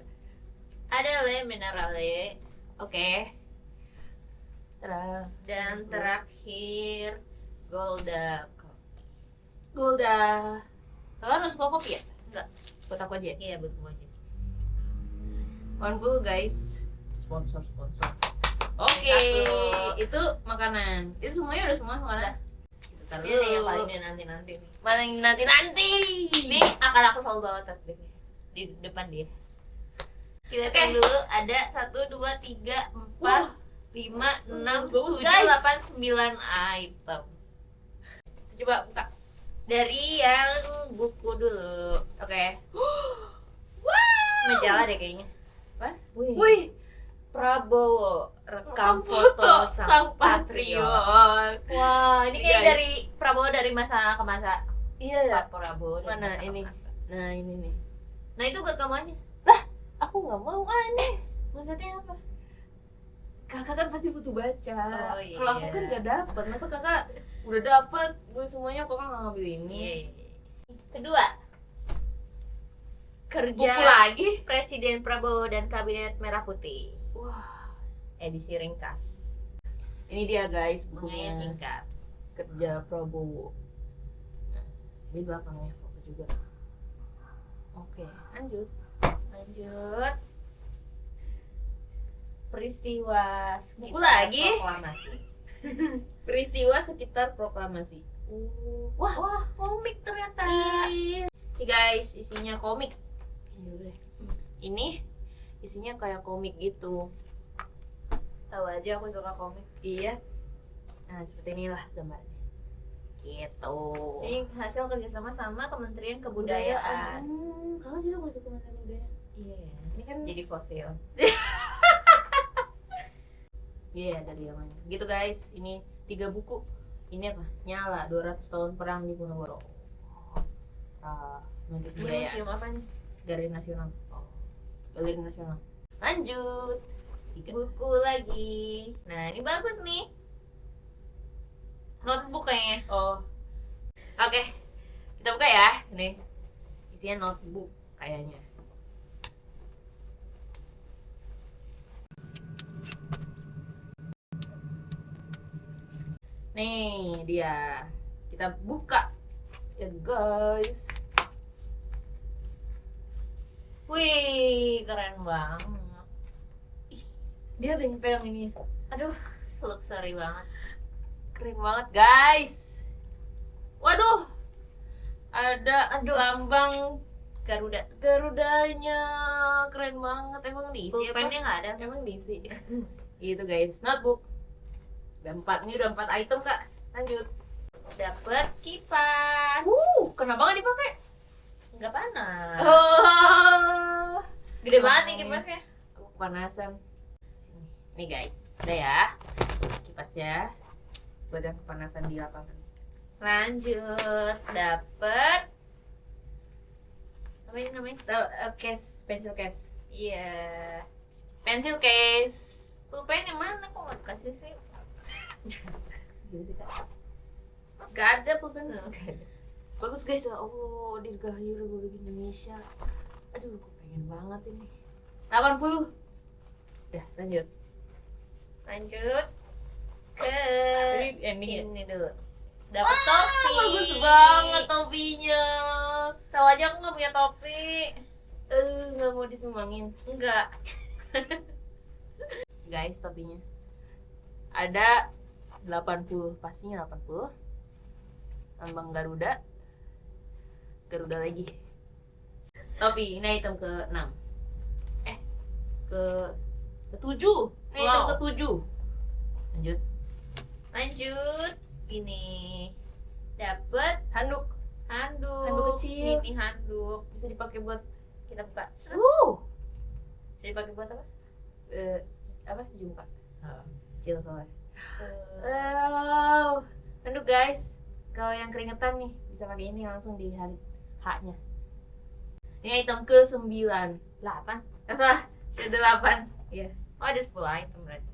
Speaker 2: ada Le Minerale,
Speaker 1: Oke.
Speaker 2: dan terakhir Golda.
Speaker 1: Golda. Kalian harus bawa kopi ya?
Speaker 2: Enggak.
Speaker 1: Buat aku aja.
Speaker 2: Iya, buat kamu aja.
Speaker 1: 80 guys. Sponsor. Oke.
Speaker 2: Satu.
Speaker 1: Itu makanan. Itu semuanya udah semua makanan. Kita taruh
Speaker 2: Ini nih yang
Speaker 1: dulu.
Speaker 2: paling nanti nih.
Speaker 1: Mana yang nanti.
Speaker 2: Ini akan aku selalu bawa tote bagnya di depan dia. Kita
Speaker 1: Oke.
Speaker 2: lihat dulu, ada 1, 2, 3, 4, 5, 6,
Speaker 1: bagus,
Speaker 2: 7,
Speaker 1: guys.
Speaker 2: 8, 9 item.
Speaker 1: Coba buka.
Speaker 2: Dari yang buku dulu.
Speaker 1: Oke.
Speaker 2: Majalah deh kayaknya.
Speaker 1: Apa?
Speaker 2: Wih, Prabowo rekam foto sang patriot. Wah, ini kayak
Speaker 1: Guys.
Speaker 2: dari Prabowo dari masa ke masa.
Speaker 1: Iya ya.
Speaker 2: Pak Prabowo dari
Speaker 1: Mana
Speaker 2: masa ke
Speaker 1: ini?
Speaker 2: masa.
Speaker 1: Nah, ini nih.
Speaker 2: Nah, itu buat kamu aja.
Speaker 1: Aku nggak mau aneh.
Speaker 2: Maksudnya apa?
Speaker 1: Kakak kan pasti butuh baca.
Speaker 2: Oh, iya.
Speaker 1: Kalau aku kan nggak dapet. Masa kakak udah dapet gue semuanya, kok nggak ngambil ini?
Speaker 2: Iya. Kedua, kerja
Speaker 1: Buku lagi?
Speaker 2: Presiden Prabowo dan Kabinet Merah Putih.
Speaker 1: Wah.
Speaker 2: Edisi ringkas.
Speaker 1: Ini dia guys
Speaker 2: Makanya
Speaker 1: bukunya.
Speaker 2: singkat.
Speaker 1: Kerja Prabowo. Nah, di belakangnya foto juga. Oke, lanjut.
Speaker 2: Peristiwa sekitar
Speaker 1: Buku lagi?
Speaker 2: proklamasi.
Speaker 1: Peristiwa sekitar proklamasi.
Speaker 2: Wah, komik ternyata.
Speaker 1: Ih guys, isinya komik. Ini dulu deh. Ini isinya kayak komik gitu.
Speaker 2: Tahu aja aku suka komik.
Speaker 1: Iya. Nah, seperti inilah gambarnya. Gitu.
Speaker 2: Ini hasil kerjasama sama Kementerian Kebudayaan.
Speaker 1: Kakak juga masuk Kementerian Kebudayaan.
Speaker 2: Iya ya.
Speaker 1: Ini kan
Speaker 2: Jadi fosil.
Speaker 1: iya dari yang lain. Gitu guys, ini 3 buku. Ini apa? Nyala 200 tahun perang di Ponorogo. Menteri
Speaker 2: Ini
Speaker 1: Kebudayaan.
Speaker 2: museum apa nih?
Speaker 1: Galeri Nasional. Galeri Nasional. Lanjut. 3.
Speaker 2: Buku lagi. Nah, ini bagus nih. Notebook kayaknya.
Speaker 1: Oh. Oke. Kita buka ya. Ini isinya notebook kayaknya. Nih dia. Kita buka. Ya guys.
Speaker 2: Wih, keren banget.
Speaker 1: Dia tuh yang pegang ini.
Speaker 2: Aduh, luxury banget.
Speaker 1: Keren banget guys. Waduh. Ada lambang Garudanya keren banget, emang diisi apa?
Speaker 2: Pulpennya nggak ada.
Speaker 1: Emang diisi. Gitu guys, notebook. Ini udah 4 item kak. Lanjut.
Speaker 2: Dapet kipas.
Speaker 1: Kenapa nggak dipakai?
Speaker 2: Nggak panas.
Speaker 1: Oh,
Speaker 2: Gede banget nih kipasnya.
Speaker 1: aku kepanasan. Sini. Nih guys, udah ya. Kipasnya buat yang kepanasan di lapangan.
Speaker 2: Lanjut, dapet
Speaker 1: Apa ini namanya? Case, pencil case.
Speaker 2: iya.
Speaker 1: Pencil case.
Speaker 2: Pulpen yang mana kok nggak dikasih sih?
Speaker 1: Gini sih kak.
Speaker 2: Gak ada pulpen.
Speaker 1: Bagus guys, ya Allah, dirgahayu Republik Indonesia. Aduh, gue pengen banget ini. 80. Udah, lanjut.
Speaker 2: Lanjut ke
Speaker 1: Ini ending ya?
Speaker 2: ini dulu. Dapet topi.
Speaker 1: Bagus banget topinya.
Speaker 2: Tahu aja aku nggak punya topi.
Speaker 1: Nggak mau disumbangin.
Speaker 2: Enggak.
Speaker 1: Guys, topinya ada 80, pastinya 80. Lambang Garuda. Garuda lagi. Topi, ini item ke-6. Ke-7. Ini item
Speaker 2: Wow.
Speaker 1: ke-7. Lanjut.
Speaker 2: Lanjut. Ini dapet
Speaker 1: Handuk.
Speaker 2: handuk.
Speaker 1: Handuk kecil.
Speaker 2: Mini handuk.
Speaker 1: Bisa dipakai buat
Speaker 2: Kita buka.
Speaker 1: bisa dipakai buat apa? Apa? Cuci muka. Kecil soalnya. Handuk guys. Kalau yang keringetan nih bisa pakai ini langsung di hari H-nya. Ini item ke-9. 8. Salah, ke-8. Iya.
Speaker 2: Oh, ada 10 item berarti.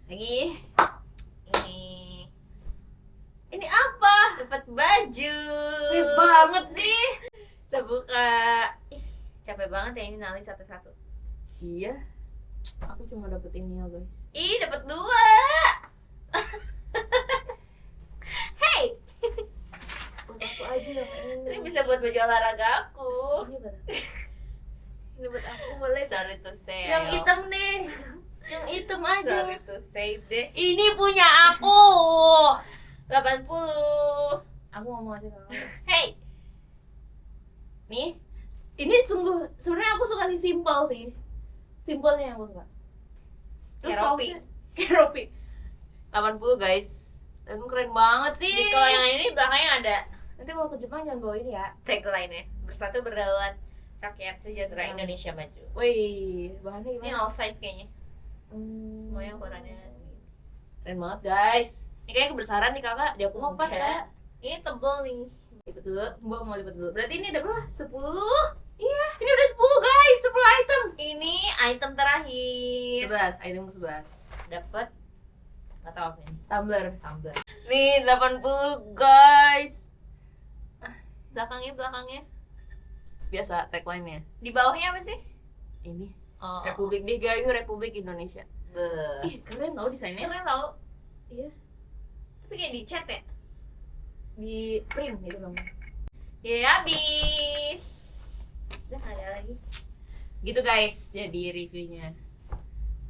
Speaker 1: Lagi.
Speaker 2: Ini
Speaker 1: Apa?
Speaker 2: dapat baju.
Speaker 1: Wih banget sih.
Speaker 2: Kita buka. Ih, capek banget ya ini nali satu-satu.
Speaker 1: Iya. Aku cuma dapet ini ya guys.
Speaker 2: Ih, dapat 2. Hey,
Speaker 1: Buat aku aja yang
Speaker 2: ini
Speaker 1: ini.
Speaker 2: bisa buat baju olahraga aku.
Speaker 1: Ini buat aku.
Speaker 2: Ini buat aku boleh. Sorry to say.
Speaker 1: Yang hitam nih. Yang hitam aja.
Speaker 2: Sorry to say deh.
Speaker 1: Ini punya aku.
Speaker 2: 80.
Speaker 1: Aku ngomong aja sama kamu.
Speaker 2: Hey,
Speaker 1: Nih. Ini sungguh sebenarnya aku suka sih simple sih. Simpelnya yang aku suka. Terus
Speaker 2: Keropi.
Speaker 1: kaosnya Keropi. 80 guys. Dan keren banget sih.
Speaker 2: jadi kalau yang ini belakangnya ada
Speaker 1: Nanti kalau ke Jepang jangan bawa ini ya.
Speaker 2: tagline-nya. Bersatu berdaulat, rakyat sejahtera
Speaker 1: Hmm.
Speaker 2: Indonesia maju.
Speaker 1: Wih, bahannya
Speaker 2: Ini
Speaker 1: gimana?
Speaker 2: all size kayaknya.
Speaker 1: Hmm.
Speaker 2: Semua yang ukurannya segini.
Speaker 1: Keren banget guys. Ini kayaknya kebesaran nih kakak. Dia aku ngopas
Speaker 2: Enggak.
Speaker 1: kak.
Speaker 2: Ini tebel nih.
Speaker 1: Lipat dulu. Mbak mau lipat dulu. Berarti ini ada berapa? 10? Iya. Ini udah 10 guys. 10 item.
Speaker 2: Ini item terakhir.
Speaker 1: 11. Item ke 11.
Speaker 2: Dapat nggak tahu apa ini.
Speaker 1: Tumbler.
Speaker 2: Tumbler.
Speaker 1: Nih 80 guys.
Speaker 2: Belakangnya.
Speaker 1: Biasa tagline-nya.
Speaker 2: Di bawahnya apa sih?
Speaker 1: Ini
Speaker 2: Oh,
Speaker 1: Republik Dirgahayu Republik Indonesia. Ih, keren tau desainnya.
Speaker 2: Keren tau.
Speaker 1: Iya.
Speaker 2: Tapi kayak di cat ya.
Speaker 1: Di print gitu dong.
Speaker 2: Ya habis. Udah nggak ada lagi.
Speaker 1: Gitu guys, jadi reviewnya.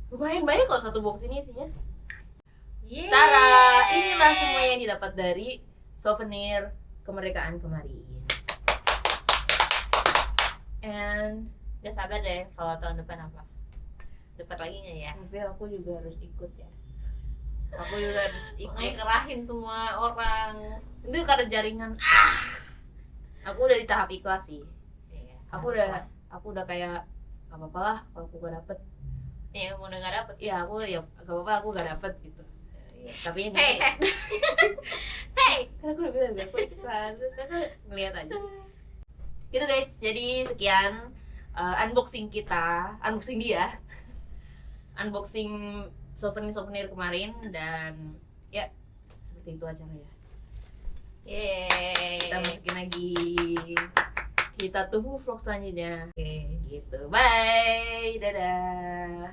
Speaker 1: Lumayan banyak kok satu box ini isinya.
Speaker 2: Yeay.
Speaker 1: Tara, inilah semua yang didapat dari souvenir kemerdekaan kemarin. And
Speaker 2: Udah sabar deh kalau tahun depan apa. Dapat lagi nggak ya?
Speaker 1: tapi aku juga harus ikut ya. Aku juga harus
Speaker 2: Makanya
Speaker 1: ikut.
Speaker 2: kerahin semua orang.
Speaker 1: Itu karena jaringan. Aku udah di tahap ikhlas sih.
Speaker 2: Iya.
Speaker 1: Aku udah kayak gak apa-apa lah kalau aku gak dapet.
Speaker 2: Iya, mau nggak dapet.
Speaker 1: Ya aku ya gak apa-apa aku gak dapet gitu. Tapi ini
Speaker 2: Hey, hey.
Speaker 1: karena aku udah bilang gak aku ikhlas, karena ngeliat aja. Gitu guys, jadi sekian unboxing kita, unboxing dia, unboxing souvenir kemarin dan ya seperti itu acaranya.
Speaker 2: Yeay.
Speaker 1: Kita masukin lagi. Kita tunggu vlog selanjutnya. Oke, gitu. Bye, dadah.